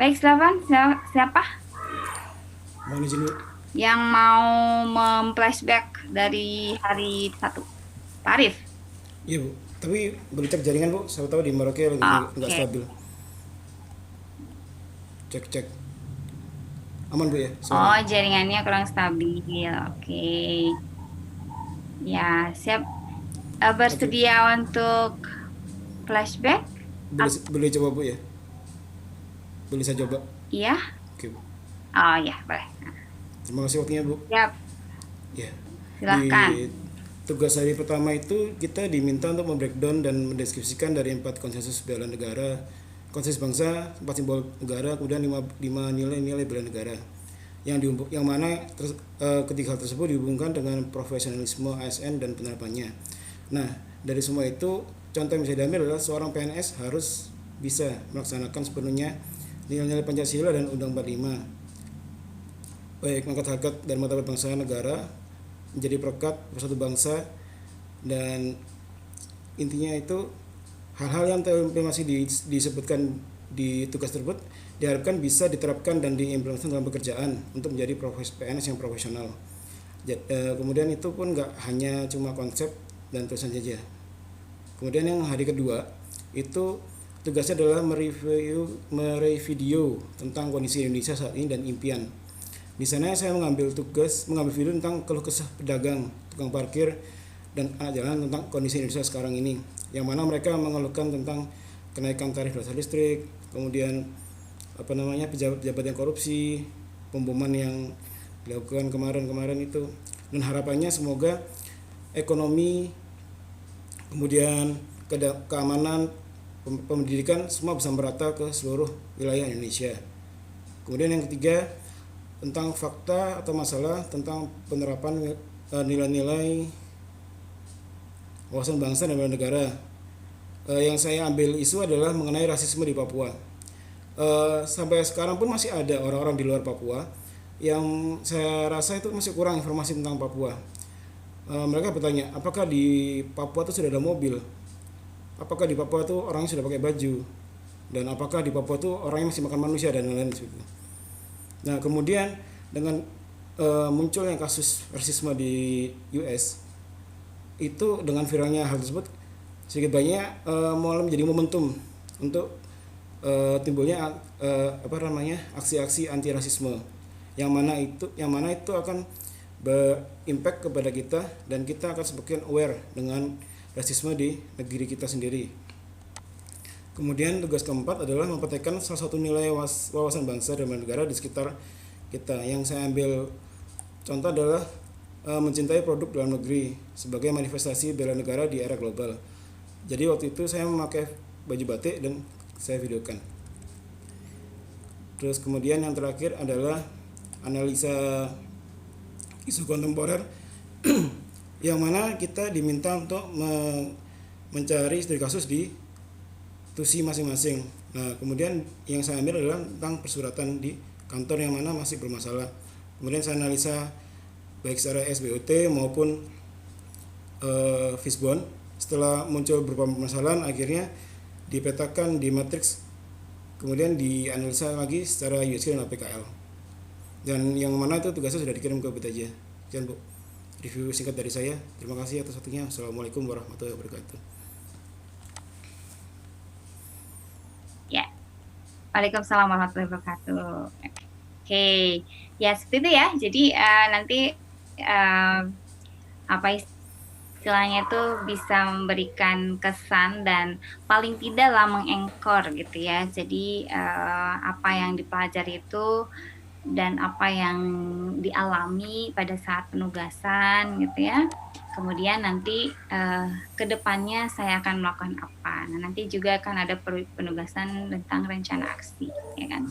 Baik, silakan. Siapa Mohon izin Bu. yang mau memflashback dari hari satu? Pak Arif. Iya Bu, tapi boleh cek jaringan Bu, saya tahu di Merauke lagi nggak Oke. stabil. Cek cek, aman Bu ya Oh, suara. jaringannya kurang stabil. Oke. Ya, siap. Oke, Bersedia untuk flashback? boleh boleh coba Bu ya, boleh saya coba. Iya? Oke Bu, Oh ya, boleh. terima kasih waktunya Bu. Siap, Ya, di silahkan. tugas hari pertama itu kita diminta untuk membreakdown dan mendeskripsikan dari 4 konsensus bela negara, konsensus bangsa, 4 simbol negara, kemudian 5 nilai-nilai bela negara. Yang mana ketiga hal tersebut dihubungkan dengan profesionalisme ASN dan penerapannya. Nah, dari semua itu contoh yang bisa diambil adalah seorang PNS harus bisa melaksanakan sepenuhnya nilai-nilai Pancasila dan Undang 45, baik mengangkat harkat dan martabat bangsa dan negara, menjadi perekat bersatu bangsa, dan intinya itu hal-hal yang masih disebutkan di tugas tersebut diharapkan bisa diterapkan dan diimplementasikan dalam pekerjaan untuk menjadi PNS yang profesional. Kemudian itu pun nggak hanya cuma konsep dan tulisan saja. Kemudian yang hari kedua itu tugasnya adalah mereview tentang kondisi Indonesia saat ini dan impian. Di sana saya mengambil video tentang keluh kesah pedagang, tukang parkir, dan anak jalan tentang kondisi Indonesia sekarang ini. Yang mana mereka mengeluhkan tentang kenaikan tarif dasar listrik, kemudian pejabat-pejabat yang korupsi, pemboman yang dilakukan kemarin-kemarin itu, dan harapannya semoga ekonomi, kemudian keamanan, pendidikan semua bisa merata ke seluruh wilayah Indonesia. Kemudian yang ketiga tentang fakta atau masalah tentang penerapan nilai-nilai wawasan bangsa dan negara. Yang saya ambil isu adalah mengenai rasisme di Papua. Sampai sekarang pun masih ada orang-orang di luar Papua yang saya rasa itu masih kurang informasi tentang Papua. Mereka bertanya, apakah di Papua itu sudah ada mobil? Apakah di Papua itu orangnya sudah pakai baju? Dan apakah di Papua itu orangnya masih makan manusia dan lain-lain seperti itu. Nah, kemudian dengan munculnya kasus rasisme di US, itu dengan viralnya hal tersebut sedikit banyak mulai menjadi momentum untuk timbulnya aksi-aksi anti rasisme yang mana itu akan berimpact kepada kita dan kita akan semakin aware dengan rasisme di negeri kita sendiri. Kemudian tugas keempat adalah mempraktekkan salah satu nilai wawasan bangsa dan negara di sekitar kita. Yang saya ambil contoh adalah mencintai produk dalam negeri sebagai manifestasi bela negara di era global. Jadi waktu itu saya memakai baju batik dan saya videokan. Terus kemudian yang terakhir adalah analisa isu kontemporer yang mana kita diminta untuk mencari studi kasus di tusi masing-masing. Nah, kemudian yang saya ambil adalah tentang persuratan di kantor yang mana masih bermasalah. Kemudian saya analisa baik secara SBOT maupun Fishbone. Setelah muncul beberapa permasalahan, akhirnya dipetakan di matriks, kemudian dianalisa lagi secara USG dan APKL. Dan yang mana itu tugasnya sudah dikirim ke Betaja. Sekian Bu, review singkat dari saya. Terima kasih atas waktunya. Assalamualaikum warahmatullahi wabarakatuh. Ya. Waalaikumsalam warahmatullahi wabarakatuh. Oke. Ya, seperti itu ya. Jadi nanti eh, apa istilahnya itu bisa memberikan kesan dan paling tidak lah mengengkor gitu ya. Jadi apa yang dipelajari itu dan apa yang dialami pada saat penugasan gitu ya. Kemudian nanti ke depannya saya akan melakukan apa. Nah, nanti juga akan ada penugasan tentang rencana aksi, ya kan?